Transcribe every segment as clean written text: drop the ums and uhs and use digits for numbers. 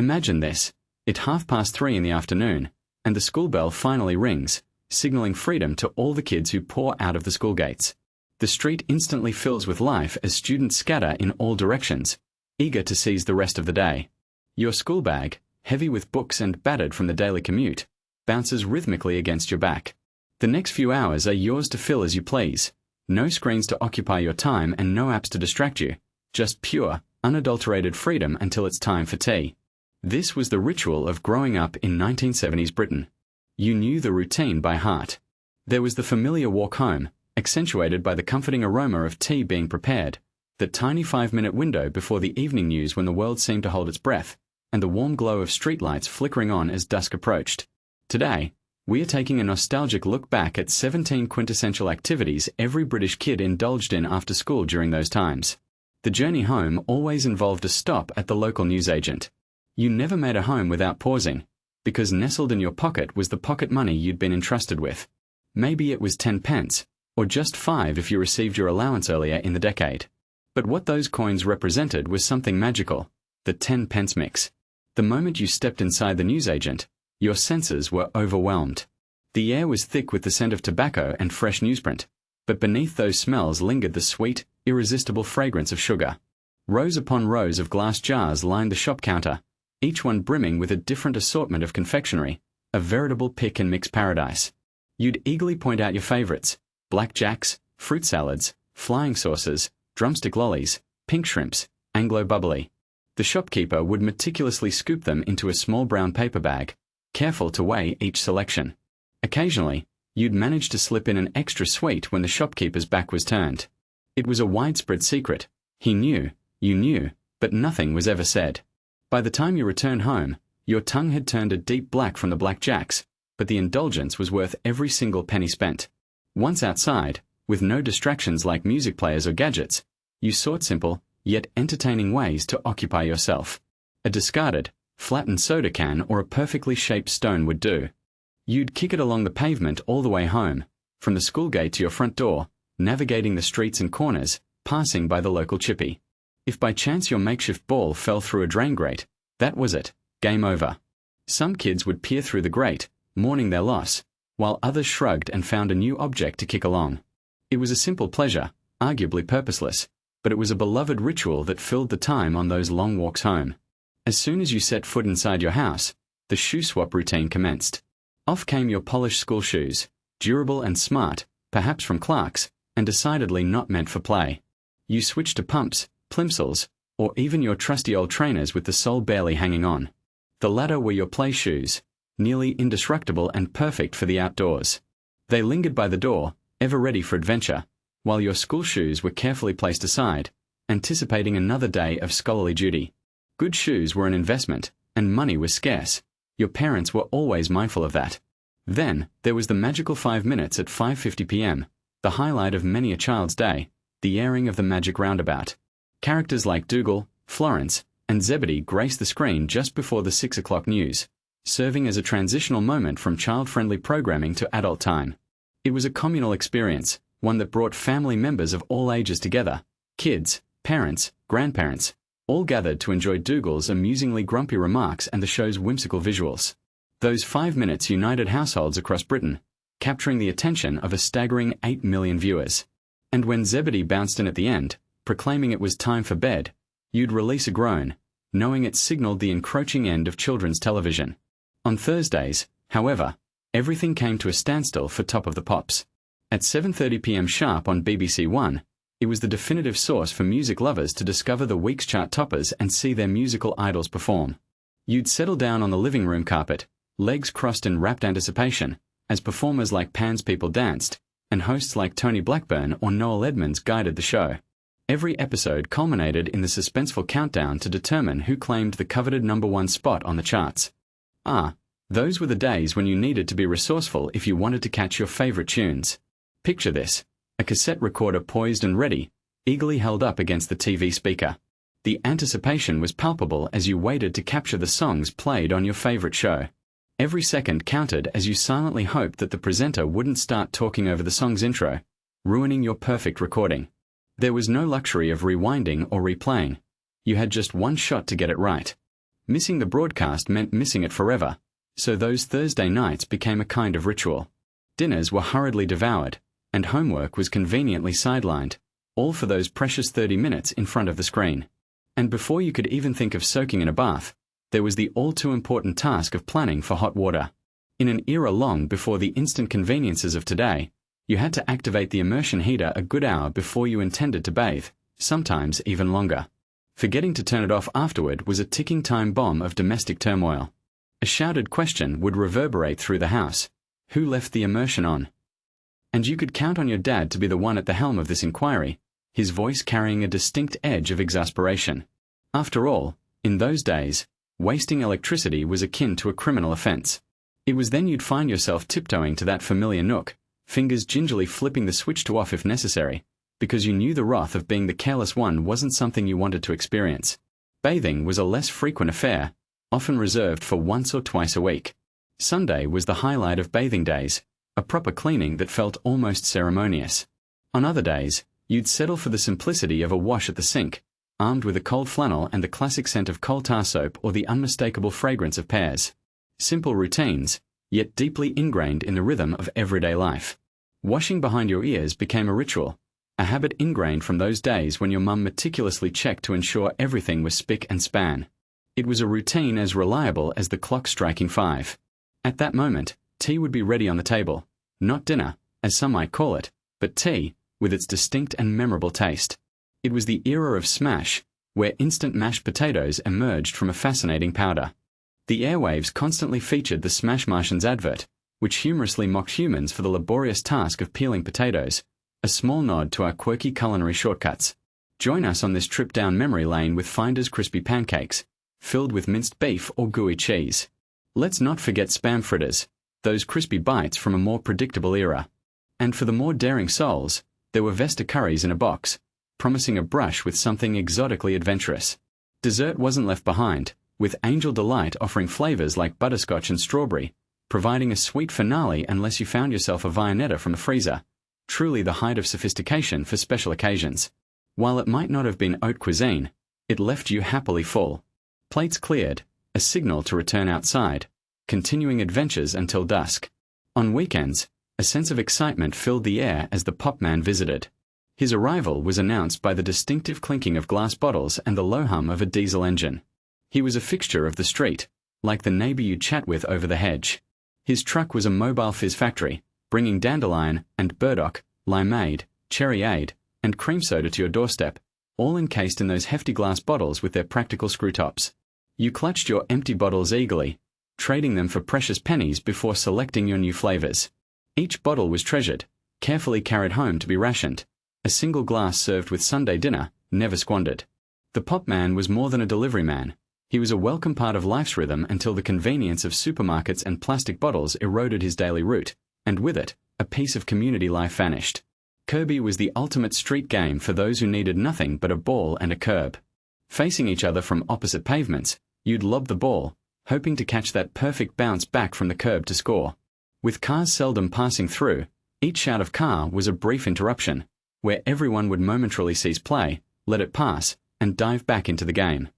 Imagine this. It's 3:30 in the afternoon, and the school bell finally rings, signaling freedom to all the kids who pour out of the school gates. The street instantly fills with life as students scatter in all directions, eager to seize the rest of the day. Your school bag, heavy with books and battered from the daily commute, bounces rhythmically against your back. The next few hours are yours to fill as you please. No screens to occupy your time and no apps to distract you. Just pure, unadulterated freedom until it's time for tea. This was the ritual of growing up in 1970s Britain. You knew the routine by heart. There was the familiar walk home, accentuated by the comforting aroma of tea being prepared, the tiny 5-minute window before the evening news when the world seemed to hold its breath, and the warm glow of streetlights flickering on as dusk approached. Today, we are taking a nostalgic look back at 17 quintessential activities every British kid indulged in after school during those times. The journey home always involved a stop at the local newsagent. You never made a home without pausing, because nestled in your pocket was the pocket money you'd been entrusted with. Maybe it was 10 pence, or just 5 if you received your allowance earlier in the decade. But what those coins represented was something magical, the 10 pence mix. The moment you stepped inside the newsagent, your senses were overwhelmed. The air was thick with the scent of tobacco and fresh newsprint, but beneath those smells lingered the sweet, irresistible fragrance of sugar. Rows upon rows of glass jars lined the shop counter, each one brimming with a different assortment of confectionery, a veritable pick and mix paradise. You'd eagerly point out your favorites: blackjacks, fruit salads, flying saucers, drumstick lollies, pink shrimps, Anglo bubbly. The shopkeeper would meticulously scoop them into a small brown paper bag, careful to weigh each selection. Occasionally, you'd manage to slip in an extra sweet when the shopkeeper's back was turned. It was a widespread secret. He knew, you knew, but nothing was ever said. By the time you returned home, your tongue had turned a deep black from the blackjacks, but the indulgence was worth every single penny spent. Once outside, with no distractions like music players or gadgets, you sought simple, yet entertaining ways to occupy yourself. A discarded, flattened soda can or a perfectly shaped stone would do. You'd kick it along the pavement all the way home, from the school gate to your front door, navigating the streets and corners, passing by the local chippy. If by chance your makeshift ball fell through a drain grate, that was it, game over. Some kids would peer through the grate, mourning their loss, while others shrugged and found a new object to kick along. It was a simple pleasure, arguably purposeless, but it was a beloved ritual that filled the time on those long walks home. As soon as you set foot inside your house, the shoe swap routine commenced. Off came your polished school shoes, durable and smart, perhaps from Clark's, and decidedly not meant for play. You switched to pumps, plimsolls, or even your trusty old trainers with the sole barely hanging on. The latter were your play shoes, nearly indestructible and perfect for the outdoors. They lingered by the door, ever ready for adventure, while your school shoes were carefully placed aside, anticipating another day of scholarly duty. Good shoes were an investment, and money was scarce. Your parents were always mindful of that. Then, there was the magical 5 minutes at 5:50 p.m., the highlight of many a child's day, the airing of the Magic Roundabout. Characters like Dougal, Florence, and Zebedee graced the screen just before the 6 o'clock news, serving as a transitional moment from child-friendly programming to adult time. It was a communal experience, one that brought family members of all ages together: kids, parents, grandparents, all gathered to enjoy Dougal's amusingly grumpy remarks and the show's whimsical visuals. Those 5 minutes united households across Britain, capturing the attention of a staggering 8 million viewers. And when Zebedee bounced in at the end, proclaiming it was time for bed, you'd release a groan, knowing it signaled the encroaching end of children's television. On Thursdays, however, everything came to a standstill for Top of the Pops. At 7:30 p.m. sharp on BBC One, it was the definitive source for music lovers to discover the week's chart toppers and see their musical idols perform. You'd settle down on the living room carpet, legs crossed in rapt anticipation, as performers like Pan's People danced, and hosts like Tony Blackburn or Noel Edmonds guided the show. Every episode culminated in the suspenseful countdown to determine who claimed the coveted #1 spot on the charts. Those were the days when you needed to be resourceful if you wanted to catch your favorite tunes. Picture this: a cassette recorder poised and ready, eagerly held up against the TV speaker. The anticipation was palpable as you waited to capture the songs played on your favorite show. Every second counted as you silently hoped that the presenter wouldn't start talking over the song's intro, ruining your perfect recording. There was no luxury of rewinding or replaying. You had just one shot to get it right. Missing the broadcast meant missing it forever, so those Thursday nights became a kind of ritual. Dinners were hurriedly devoured, and homework was conveniently sidelined, all for those precious 30 minutes in front of the screen. And before you could even think of soaking in a bath, there was the all-too-important task of planning for hot water. In an era long before the instant conveniences of today, you had to activate the immersion heater a good hour before you intended to bathe, sometimes even longer. Forgetting to turn it off afterward was a ticking time bomb of domestic turmoil. A shouted question would reverberate through the house: who left the immersion on? And you could count on your dad to be the one at the helm of this inquiry, his voice carrying a distinct edge of exasperation. After all, in those days, wasting electricity was akin to a criminal offense. It was then you'd find yourself tiptoeing to that familiar nook, fingers gingerly flipping the switch to off if necessary, because you knew the wrath of being the careless one wasn't something you wanted to experience. Bathing was a less frequent affair, often reserved for once or twice a week. Sunday was the highlight of bathing days, a proper cleaning that felt almost ceremonious. On other days, you'd settle for the simplicity of a wash at the sink, armed with a cold flannel and the classic scent of coal tar soap or the unmistakable fragrance of pears. Simple routines, yet deeply ingrained in the rhythm of everyday life. Washing behind your ears became a ritual, a habit ingrained from those days when your mum meticulously checked to ensure everything was spick and span. It was a routine as reliable as the clock striking 5. At that moment, tea would be ready on the table, not dinner, as some might call it, but tea, with its distinct and memorable taste. It was the era of smash, where instant mashed potatoes emerged from a fascinating powder. The airwaves constantly featured the Smash Martians advert, which humorously mocked humans for the laborious task of peeling potatoes, a small nod to our quirky culinary shortcuts. Join us on this trip down memory lane with Finder's crispy pancakes, filled with minced beef or gooey cheese. Let's not forget spam fritters, those crispy bites from a more predictable era. And for the more daring souls, there were Vesta curries in a box, promising a brush with something exotically adventurous. Dessert wasn't left behind, with Angel Delight offering flavors like butterscotch and strawberry, providing a sweet finale unless you found yourself a Viennetta from the freezer, truly the height of sophistication for special occasions. While it might not have been haute cuisine, it left you happily full. Plates cleared, a signal to return outside, continuing adventures until dusk. On weekends, a sense of excitement filled the air as the pop man visited. His arrival was announced by the distinctive clinking of glass bottles and the low hum of a diesel engine. He was a fixture of the street, like the neighbor you'd chat with over the hedge. His truck was a mobile fizz factory, bringing dandelion and burdock, limeade, cherryade, and cream soda to your doorstep, all encased in those hefty glass bottles with their practical screw tops. You clutched your empty bottles eagerly, trading them for precious pennies before selecting your new flavors. Each bottle was treasured, carefully carried home to be rationed, a single glass served with Sunday dinner, never squandered. The pop man was more than a delivery man. He was a welcome part of life's rhythm until the convenience of supermarkets and plastic bottles eroded his daily route, and with it, a piece of community life vanished. Kirby was the ultimate street game for those who needed nothing but a ball and a curb. Facing each other from opposite pavements, you'd lob the ball, hoping to catch that perfect bounce back from the curb to score. With cars seldom passing through, each shout of car was a brief interruption, where everyone would momentarily cease play, let it pass, and dive back into the game.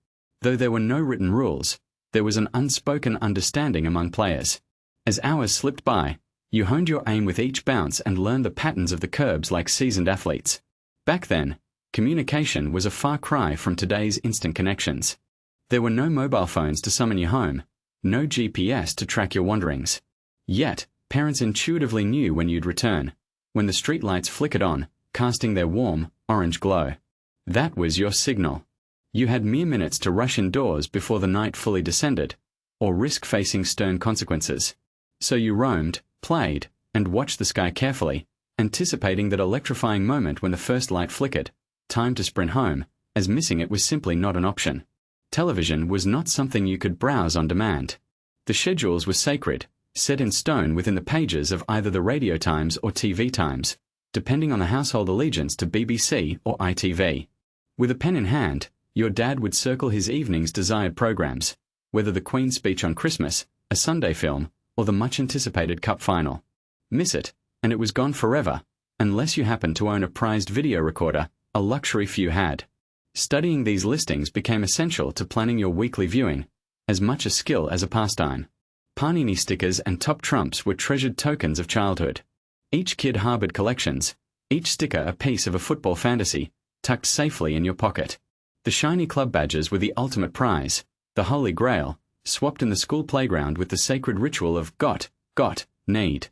Though there were no written rules, there was an unspoken understanding among players. As hours slipped by, you honed your aim with each bounce and learned the patterns of the curbs like seasoned athletes. Back then, communication was a far cry from today's instant connections. There were no mobile phones to summon you home, no GPS to track your wanderings. Yet, parents intuitively knew when you'd return, when the streetlights flickered on, casting their warm, orange glow. That was your signal. You had mere minutes to rush indoors before the night fully descended, or risk facing stern consequences. So you roamed, played, and watched the sky carefully, anticipating that electrifying moment when the first light flickered, time to sprint home, as missing it was simply not an option. Television was not something you could browse on demand. The schedules were sacred, set in stone within the pages of either the Radio Times or TV Times, depending on the household allegiance to BBC or ITV. With a pen in hand, your dad would circle his evening's desired programs, whether the Queen's speech on Christmas, a Sunday film, or the much-anticipated Cup final. Miss it, and it was gone forever, unless you happened to own a prized video recorder, a luxury few had. Studying these listings became essential to planning your weekly viewing, as much a skill as a pastime. Panini stickers and top trumps were treasured tokens of childhood. Each kid harbored collections, each sticker a piece of a football fantasy, tucked safely in your pocket. The shiny club badges were the ultimate prize, the holy grail, swapped in the school playground with the sacred ritual of got, need.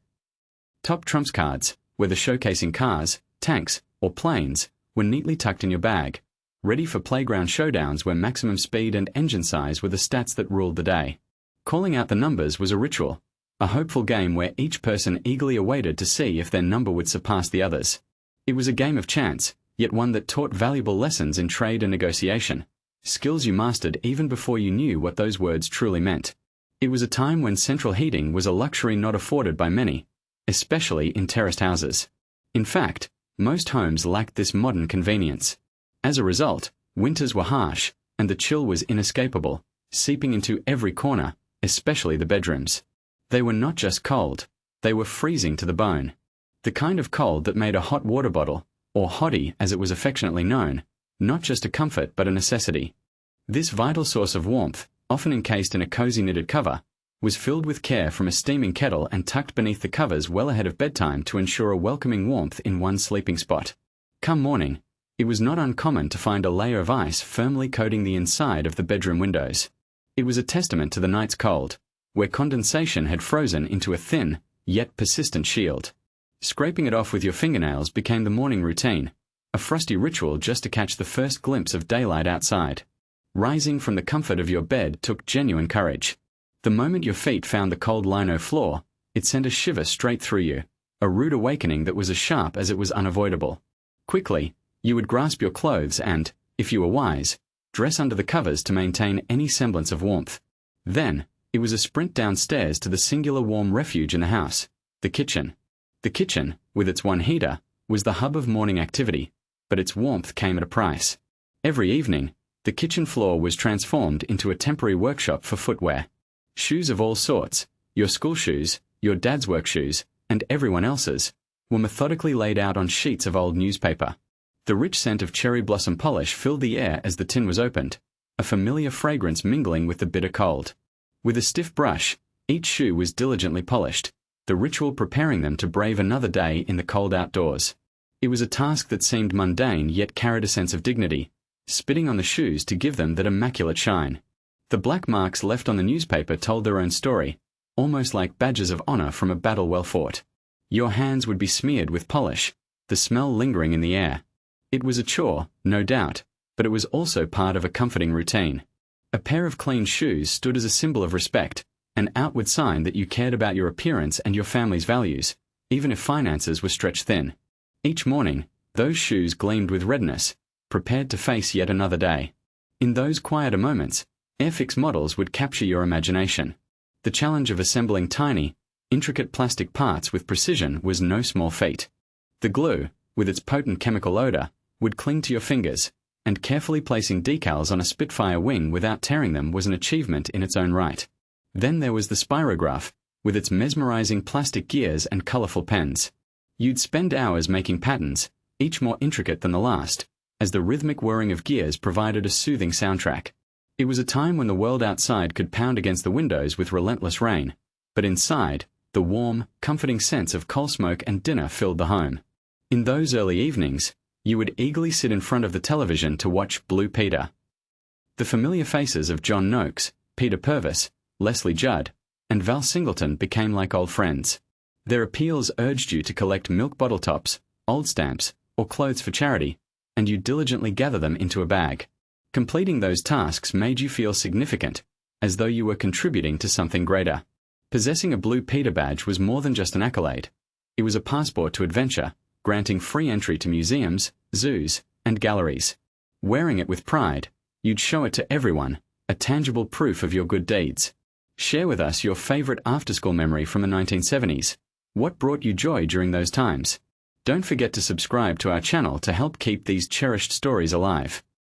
Top trumps cards, whether showcasing cars, tanks, or planes, were neatly tucked in your bag, ready for playground showdowns where maximum speed and engine size were the stats that ruled the day. Calling out the numbers was a ritual, a hopeful game where each person eagerly awaited to see if their number would surpass the others. It was a game of chance, yet one that taught valuable lessons in trade and negotiation, skills you mastered even before you knew what those words truly meant. It was a time when central heating was a luxury not afforded by many, especially in terraced houses. In fact, most homes lacked this modern convenience. As a result, winters were harsh, and the chill was inescapable, seeping into every corner, especially the bedrooms. They were not just cold, they were freezing to the bone. The kind of cold that made a hot water bottle, or hottie as it was affectionately known, not just a comfort but a necessity. This vital source of warmth, often encased in a cozy knitted cover, was filled with care from a steaming kettle and tucked beneath the covers well ahead of bedtime to ensure a welcoming warmth in one's sleeping spot. Come morning, it was not uncommon to find a layer of ice firmly coating the inside of the bedroom windows. It was a testament to the night's cold, where condensation had frozen into a thin, yet persistent shield. Scraping it off with your fingernails became the morning routine, a frosty ritual just to catch the first glimpse of daylight outside. Rising from the comfort of your bed took genuine courage. The moment your feet found the cold lino floor, it sent a shiver straight through you, a rude awakening that was as sharp as it was unavoidable. Quickly, you would grasp your clothes and, if you were wise, dress under the covers to maintain any semblance of warmth. Then, it was a sprint downstairs to the singular warm refuge in the house, the kitchen. The kitchen, with its one heater, was the hub of morning activity, but its warmth came at a price. Every evening, the kitchen floor was transformed into a temporary workshop for footwear. Shoes of all sorts, your school shoes, your dad's work shoes, and everyone else's, were methodically laid out on sheets of old newspaper. The rich scent of cherry blossom polish filled the air as the tin was opened, a familiar fragrance mingling with the bitter cold. With a stiff brush, each shoe was diligently polished, the ritual preparing them to brave another day in the cold outdoors. It was a task that seemed mundane yet carried a sense of dignity, spitting on the shoes to give them that immaculate shine. The black marks left on the newspaper told their own story, almost like badges of honor from a battle well fought. Your hands would be smeared with polish, the smell lingering in the air. It was a chore, no doubt, but it was also part of a comforting routine. A pair of clean shoes stood as a symbol of respect, an outward sign that you cared about your appearance and your family's values, even if finances were stretched thin. Each morning, those shoes gleamed with readiness, prepared to face yet another day. In those quieter moments, Airfix models would capture your imagination. The challenge of assembling tiny, intricate plastic parts with precision was no small feat. The glue, with its potent chemical odor, would cling to your fingers, and carefully placing decals on a Spitfire wing without tearing them was an achievement in its own right. Then there was the spirograph, with its mesmerizing plastic gears and colorful pens. You'd spend hours making patterns, each more intricate than the last, as the rhythmic whirring of gears provided a soothing soundtrack. It was a time when the world outside could pound against the windows with relentless rain, but inside, the warm, comforting sense of coal smoke and dinner filled the home. In those early evenings, you would eagerly sit in front of the television to watch Blue Peter. The familiar faces of John Noakes, Peter Purvis, Leslie Judd, and Val Singleton became like old friends. Their appeals urged you to collect milk bottle tops, old stamps, or clothes for charity, and you diligently gather them into a bag. Completing those tasks made you feel significant, as though you were contributing to something greater. Possessing a Blue Peter badge was more than just an accolade. It was a passport to adventure, granting free entry to museums, zoos, and galleries. Wearing it with pride, you'd show it to everyone, a tangible proof of your good deeds. Share with us your favorite after-school memory from the 1970s. What brought you joy during those times? Don't forget to subscribe to our channel to help keep these cherished stories alive.